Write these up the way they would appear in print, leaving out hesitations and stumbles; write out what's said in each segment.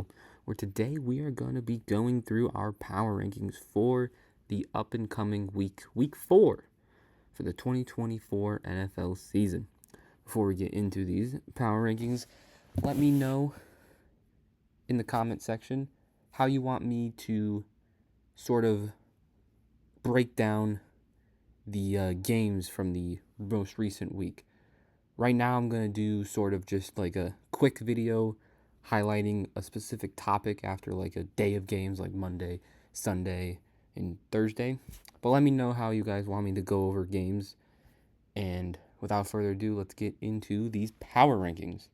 video where today we are going to be going through our power rankings for the up and coming week 4 for the 2024 NFL season. Before we get into these power rankings, let me know in the comment section how you want me to sort of break down the games from the most recent week. Right now I'm going to do sort of just like a quick video highlighting a specific topic after like a day of games like Monday, Sunday, and Thursday. But let me know how you guys want me to go over games. And without further ado, let's get into these power rankings.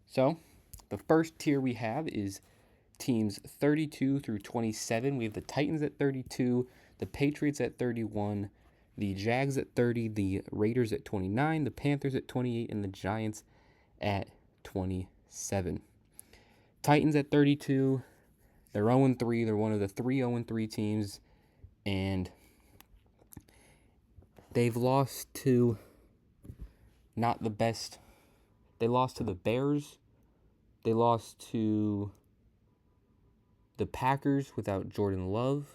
So, the first tier we have is teams 32 through 27. We have the Titans at 32, the Patriots at 31, the Jags at 30, the Raiders at 29, the Panthers at 28, and the Giants at 27. Titans at 32. They're 0-3. They're one of the 3 0-3 teams, and they've lost to not the best. They lost to the Bears. They lost to the Packers without Jordan Love,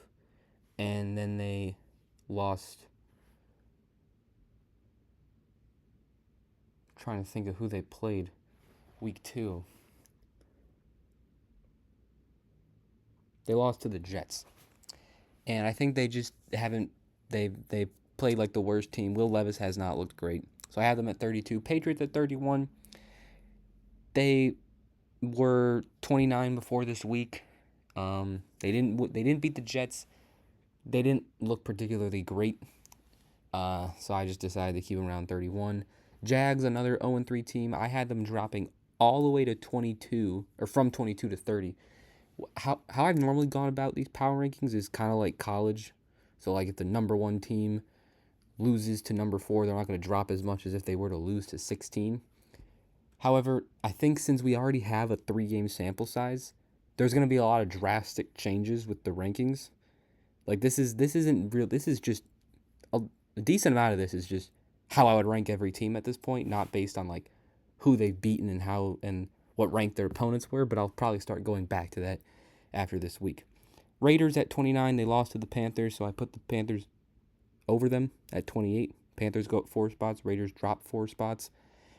and then they lost. I'm trying to think of who they played week 2. They lost to the Jets, and I think they just haven't. They played like the worst team. Will Levis has not looked great, so I have them at 32. Patriots at 31. They were 29 before this week. They didn't beat the Jets. They didn't look particularly great. So I just decided to keep them around 31. Jags, another 0-3 team. I had them dropping all the way to 22, or from 22 to 30. How I've normally gone about these power rankings is kind of like college. So like if the number 1 team loses to number 4, they're not going to drop as much as if they were to lose to 16. However, I think since we already have a 3-game sample size, there's going to be a lot of drastic changes with the rankings. Like this isn't real. This is just a decent amount of this is just how I would rank every team at this point, not based on like who they've beaten and how and what rank their opponents were, but I'll probably start going back to that after this week. Raiders at 29, they lost to the Panthers, so I put the Panthers over them at 28. Panthers go up 4 spots, Raiders drop 4 spots.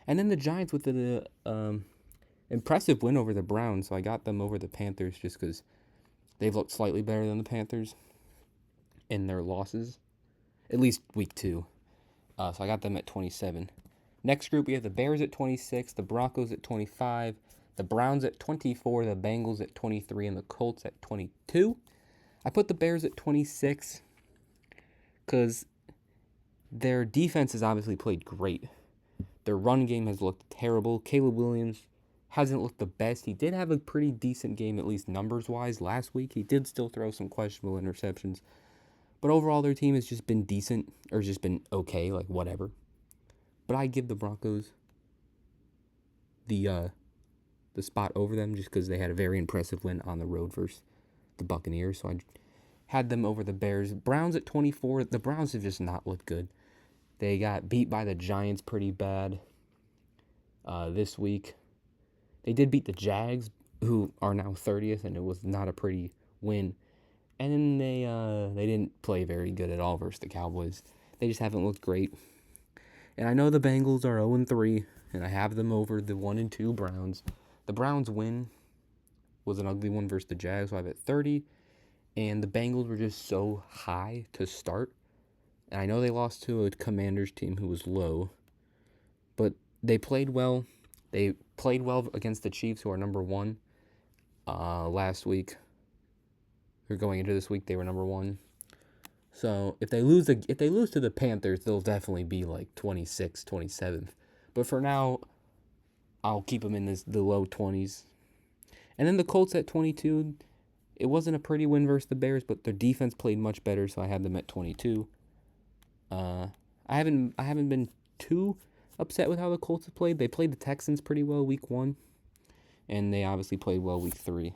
And then the Giants with an impressive win over the Browns, so I got them over the Panthers just because they've looked slightly better than the Panthers in their losses, at least week 2. So I got them at 27. Next group, we have the Bears at 26, the Broncos at 25, the Browns at 24, the Bengals at 23, and the Colts at 22. I put the Bears at 26 because their defense has obviously played great. Their run game has looked terrible. Caleb Williams hasn't looked the best. He did have a pretty decent game, at least numbers-wise, last week. He did still throw some questionable interceptions. But overall, their team has just been decent, or just been okay, like whatever. But I give the Broncos the spot over them just because they had a very impressive win on the road versus the Buccaneers. So I had them over the Bears. Browns at 24. The Browns have just not looked good. They got beat by the Giants pretty bad this week. They did beat the Jags, who are now 30th, and it was not a pretty win. And then they didn't play very good at all versus the Cowboys. They just haven't looked great. And I know the Bengals are 0-3, and I have them over the 1-2 Browns. The Browns win was an ugly one versus the Jags, so I have it 30. And the Bengals were just so high to start. And I know they lost to a Commanders team who was low, but they played well. They played well against the Chiefs, who are number 1 last week. Or going into this week, they were number 1. So if they lose to the Panthers, they'll definitely be like 26th, 27th. But for now, I'll keep them in the low 20s. And then the Colts at 22. It wasn't a pretty win versus the Bears, but their defense played much better, so I had them at 22. I haven't been too upset with how the Colts have played. They played the Texans pretty well week 1, and they obviously played well week 3.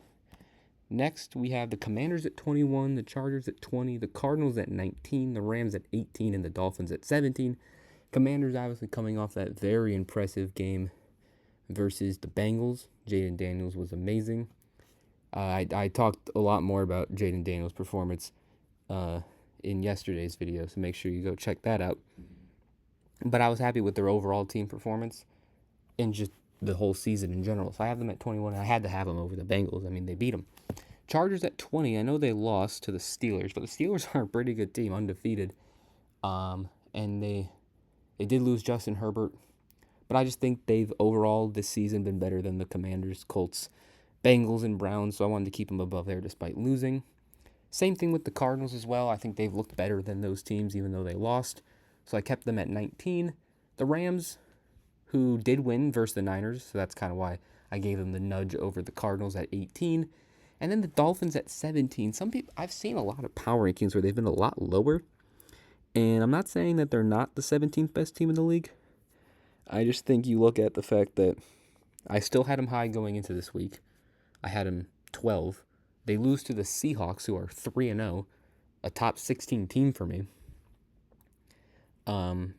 Next, we have the Commanders at 21, the Chargers at 20, the Cardinals at 19, the Rams at 18, and the Dolphins at 17. Commanders obviously coming off that very impressive game versus the Bengals. Jaden Daniels was amazing. I talked a lot more about Jaden Daniels' performance in yesterday's video, so make sure you go check that out. But I was happy with their overall team performance and just the whole season in general. So I have them at 21. I had to have them over the Bengals. I mean, they beat them. Chargers at 20. I know they lost to the Steelers, but the Steelers are a pretty good team, undefeated. And they did lose Justin Herbert, but I just think they've overall this season been better than the Commanders, Colts, Bengals, and Browns, so I wanted to keep them above there despite losing. Same thing with the Cardinals as well. I think they've looked better than those teams even though they lost, so I kept them at 19. The Rams, who did win versus the Niners, so that's kind of why I gave them the nudge over the Cardinals at 18. And then the Dolphins at 17. Some people, I've seen a lot of power rankings where they've been a lot lower, and I'm not saying that they're not the 17th best team in the league. I just think you look at the fact that I still had them high going into this week. I had them 12. They lose to the Seahawks, who are 3-0, a top 16 team for me. Now,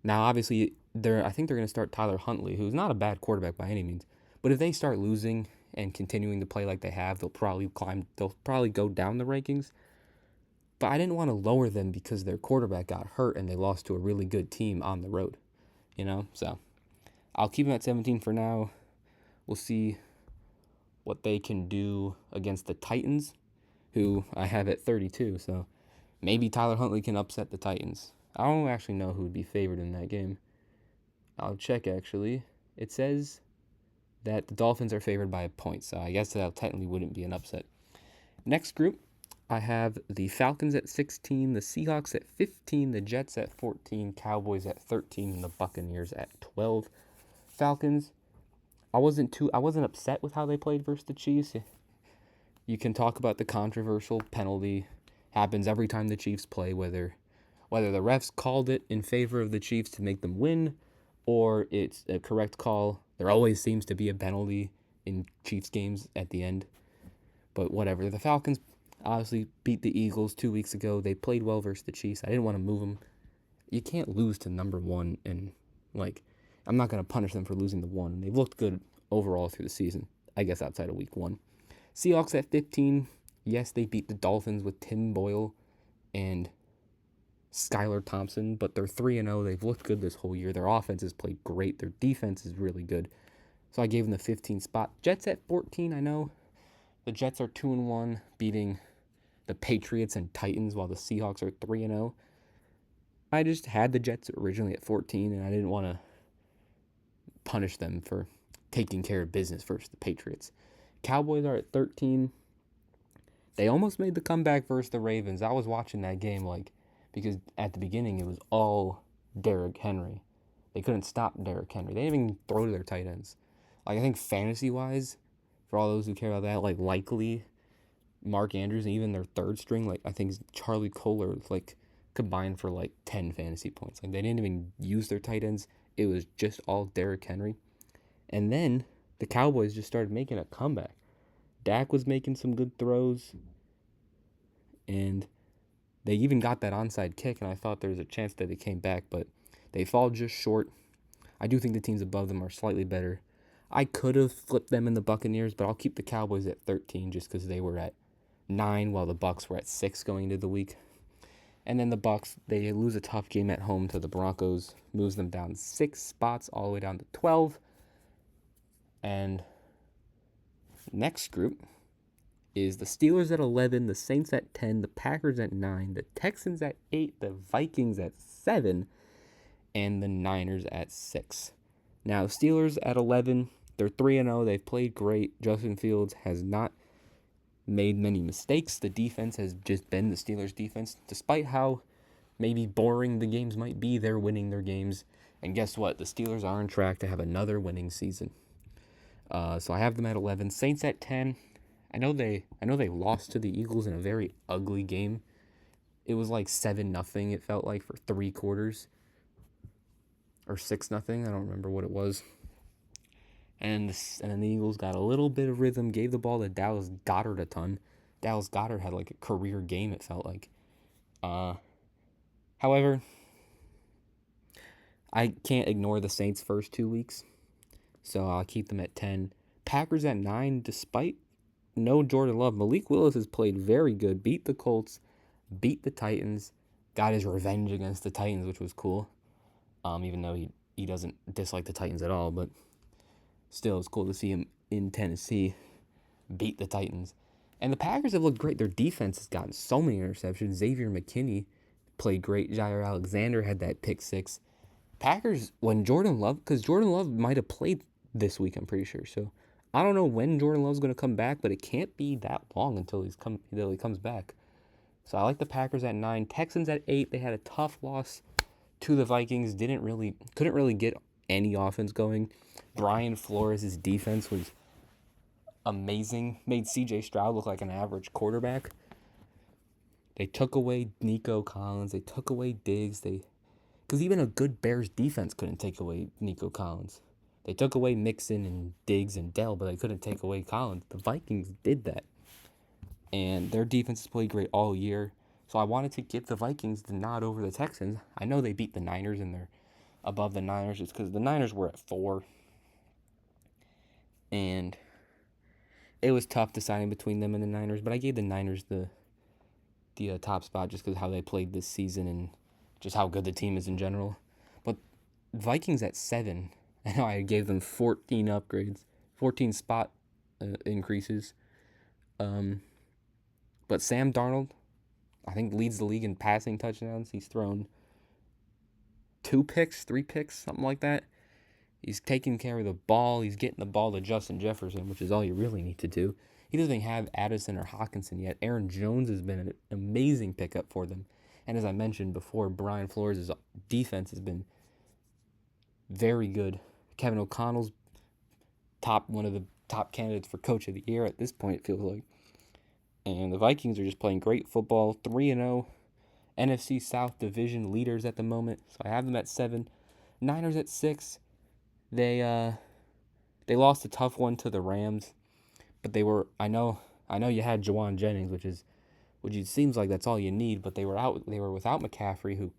obviously, I think they're going to start Tyler Huntley, who's not a bad quarterback by any means. But if they start losing and continuing to play like they have, they'll probably go down the rankings. But I didn't want to lower them because their quarterback got hurt and they lost to a really good team on the road. So I'll keep them at 17 for now. We'll see what they can do against the Titans, who I have at 32. So maybe Tyler Huntley can upset the Titans. I don't actually know who would be favored in that game. I'll check, actually. It says that the Dolphins are favored by a point, so I guess that technically wouldn't be an upset. Next group, I have the Falcons at 16, the Seahawks at 15, the Jets at 14, Cowboys at 13, and the Buccaneers at 12. Falcons, I wasn't upset with how they played versus the Chiefs. You can talk about the controversial penalty. Happens every time the Chiefs play, whether the refs called it in favor of the Chiefs to make them win or it's a correct call. There always seems to be a penalty in Chiefs games at the end. But whatever. The Falcons obviously beat the Eagles 2 weeks ago. They played well versus the Chiefs. I didn't want to move them. You can't lose to number one, and I'm not going to punish them for losing to one. They've looked good overall through the season, I guess outside of week 1. Seahawks at 15. Yes, they beat the Dolphins with Tim Boyle and Skylar Thompson, but they're 3-0. They've looked good this whole year. Their offense has played great. Their defense is really good. So I gave them the 15 spot. Jets at 14, I know. The Jets are 2-1, beating the Patriots and Titans, while the Seahawks are 3-0. I just had the Jets originally at 14, and I didn't want to punish them for taking care of business versus the Patriots. Cowboys are at 13. They almost made the comeback versus the Ravens. I was watching that game because at the beginning it was all Derrick Henry. They couldn't stop Derrick Henry. They didn't even throw to their tight ends. I think fantasy-wise, for all those who care about that, likely Mark Andrews and even their third string, I think Charlie Kohler, combined for 10 fantasy points. They didn't even use their tight ends. It was just all Derrick Henry. And then the Cowboys just started making a comeback. Dak was making some good throws, and they even got that onside kick, and I thought there was a chance that they came back, but they fall just short. I do think the teams above them are slightly better. I could have flipped them in the Buccaneers, but I'll keep the Cowboys at 13 just because they were at 9 while the Bucs were at 6 going into the week. And then the Bucs, they lose a tough game at home to the Broncos, moves them down 6 spots all the way down to 12. And next group is the Steelers at 11, the Saints at 10, the Packers at 9, the Texans at 8, the Vikings at 7, and the Niners at 6. Now, Steelers at 11, they're 3-0. They've played great. Justin Fields has not made many mistakes. The defense has just been the Steelers' defense. Despite how maybe boring the games might be, they're winning their games. And guess what? The Steelers are on track to have another winning season. So I have them at 11. Saints at 10. I know they lost to the Eagles in a very ugly game. It was 7-0, it felt like, for 3 quarters. Or 6-0, I don't remember what it was. And then the Eagles got a little bit of rhythm, gave the ball to Dallas Goedert a ton. Dallas Goedert had a career game, it felt like. However, I can't ignore the Saints' first 2 weeks. so I'll keep them at 10. Packers at 9, despite no Jordan Love. Malik Willis has played very good. Beat the Colts, beat the Titans, got his revenge against the Titans, which was cool. Even though he doesn't dislike the Titans at all, but still, it's cool to see him in Tennessee beat the Titans. And the Packers have looked great. Their defense has gotten so many interceptions. Xavier McKinney played great. Jair Alexander had that pick six. Packers, when Jordan Love, because Jordan Love might have played this week, I'm pretty sure. So I don't know when Jordan Love's going to come back, but it can't be that long until he comes back. So I like the Packers at 9. Texans at 8. They had a tough loss to the Vikings. Couldn't really get any offense going. Brian Flores' defense was amazing. Made C.J. Stroud look like an average quarterback. They took away Nico Collins. They took away Diggs. Because even a good Bears defense couldn't take away Nico Collins. They took away Mixon and Diggs and Dell, but they couldn't take away Collins. The Vikings did that. And their defense has played great all year. So I wanted to give the Vikings the nod over the Texans. I know they beat the Niners and they're above the Niners just because the Niners were at 4. And it was tough deciding between them and the Niners, but I gave the Niners the top spot just because of how they played this season and just how good the team is in general. But Vikings at 7, I know I gave them 14 upgrades, 14 spot increases. But Sam Darnold, I think, leads the league in passing touchdowns. He's thrown 3 picks, something like that. He's taking care of the ball. He's getting the ball to Justin Jefferson, which is all you really need to do. He doesn't have Addison or Hawkinson yet. Aaron Jones has been an amazing pickup for them. And as I mentioned before, Brian Flores' defense has been very good. Kevin O'Connell's one of the top candidates for Coach of the Year at this point, it feels like. And the Vikings are just playing great football. 3-0. NFC South Division leaders at the moment. So I have them at 7. Niners at 6. They lost a tough one to the Rams. But they were I know you had Jawan Jennings, which seems like that's all you need, but they were without McCaffrey,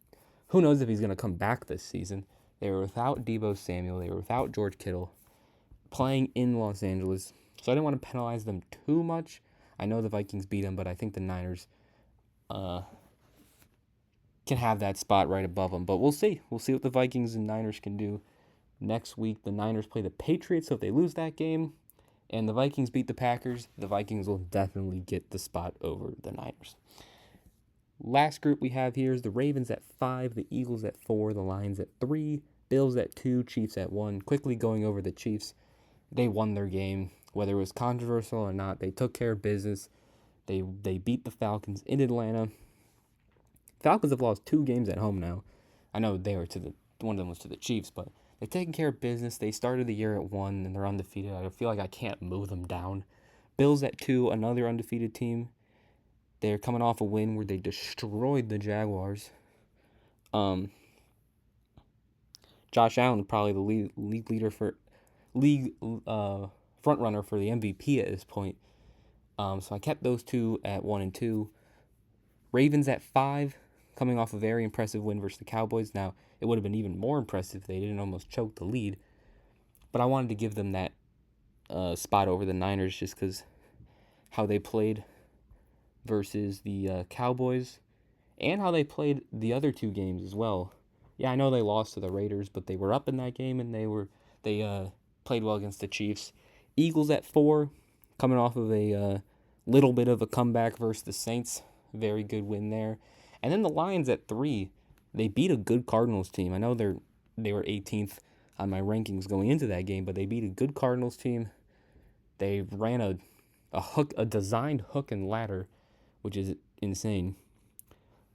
who knows if he's gonna come back this season. They were without Deebo Samuel, they were without George Kittle, playing in Los Angeles. So I didn't want to penalize them too much. I know the Vikings beat them, but I think the Niners can have that spot right above them. But we'll see. We'll see what the Vikings and Niners can do. Next week, the Niners play the Patriots, so if they lose that game and the Vikings beat the Packers, the Vikings will definitely get the spot over the Niners. Last group we have here is the Ravens at 5, the Eagles at 4, the Lions at 3, Bills at 2, Chiefs at 1. Quickly going over the Chiefs, they won their game. Whether it was controversial or not, they took care of business. They beat the Falcons in Atlanta. Falcons have lost 2 games at home now. I know one of them was to the Chiefs, but they've taken care of business. They started the year at 1, and they're undefeated. I feel like I can't move them down. Bills at 2, another undefeated team. They're coming off a win where they destroyed the Jaguars. Josh Allen, probably the league leader for front runner for the MVP at this point. So I kept those 2 at 1 and 2. Ravens at 5, coming off a very impressive win versus the Cowboys. Now, it would have been even more impressive if they didn't almost choke the lead. But I wanted to give them that spot over the Niners just because how they played versus the Cowboys and how they played the other 2 games as well. Yeah, I know they lost to the Raiders, but they were up in that game and they played well against the Chiefs. Eagles at 4, coming off of a little bit of a comeback versus the Saints. Very good win there. And then the Lions at 3, they beat a good Cardinals team. I know they were 18th on my rankings going into that game, but they beat a good Cardinals team. They ran a designed hook and ladder, which is insane.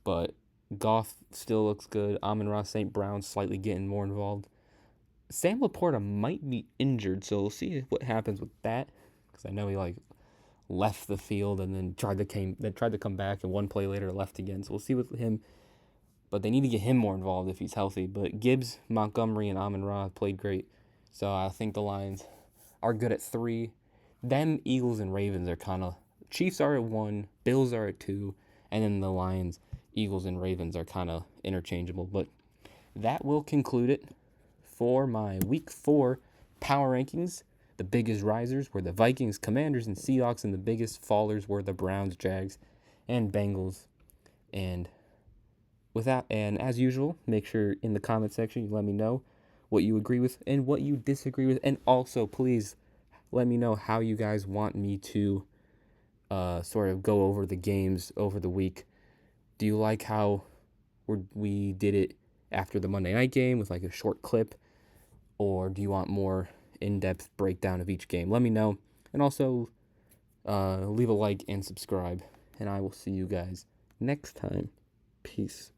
But Goff still looks good. Amon-Ra St. Brown slightly getting more involved. Sam Laporta might be injured, so we'll see what happens with that. Because I know he left the field and then tried to come back, and one play later left again. So we'll see with him. But they need to get him more involved if he's healthy. But Gibbs, Montgomery, and Amon-Ra played great. So I think the Lions are good at 3. Them, Eagles, and Ravens are kind of... Chiefs are at 1, Bills are at 2, and then the Lions, Eagles, and Ravens are kind of interchangeable. But that will conclude it for my Week 4 power rankings, the biggest risers were the Vikings, Commanders, and Seahawks, and the biggest fallers were the Browns, Jags, and Bengals. And and as usual, make sure in the comment section you let me know what you agree with and what you disagree with, and also please let me know how you guys want me to sort of go over the games over the week. Do you like how we did it after the Monday night game with like a short clip, or do you want more in-depth breakdown of each game? Let me know, and also leave a like and subscribe, and I will see you guys next time. Peace.